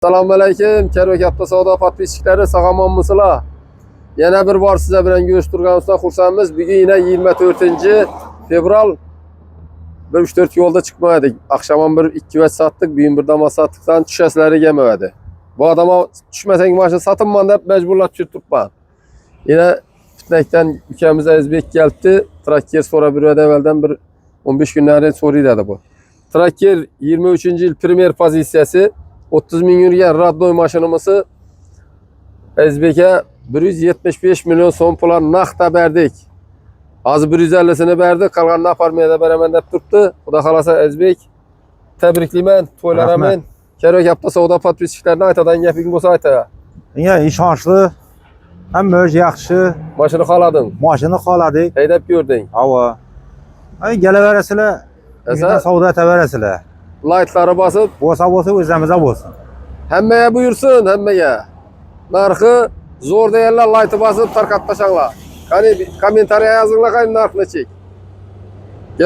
Assalamu alaykum. Kerak yapta savdo podpischiklari sog'omon mısılar? Yana bir bor size bilan görüştürganimizdan xursandmiz. Bugün yine 24 fevral 1-3-4 yolda çıkmadık. Akşamdan bir 2 vet sattık. Bugün bir dama sattıktan düşesleri gelmedi. Bu adama düşmesen maşını satınman da hep mecburlar çürtüpman. Yine Fitnek'ten ülkemize Özbek geldi. Trakker sonra bir evvelden bir 15 günlerden soruydu bu. Trakker 23. yıl premier pozisiyası. 30 bin yürüyen radyoy maşınımızı Özbek'e 175 milyon son pulan nakta verdik. Az 150'sini verdik. Kalgan nafarmaya da beraber de tuttu. Bu da kalasa Özbek. Tebrikliymen, toylaramen. Kerak yapta savdo podpischiklarini aytadan gaping bo'lsa ayta. Ya ishonchli, hamma yaxshi. Maşını qalading. Mashina qoladik. Haydab ko'rding. Havo. Ay kelaverasizlar. Esa savdo etaverasizlar. Lightları basıp Bo'lsa o'zimizda bo'lsin. hammaga buyursun, hammaga. Narxi zo'r deganlar light'ı basıp tarqatib tashanglar. Qani kommentariya yozinglar, qani narxni chek.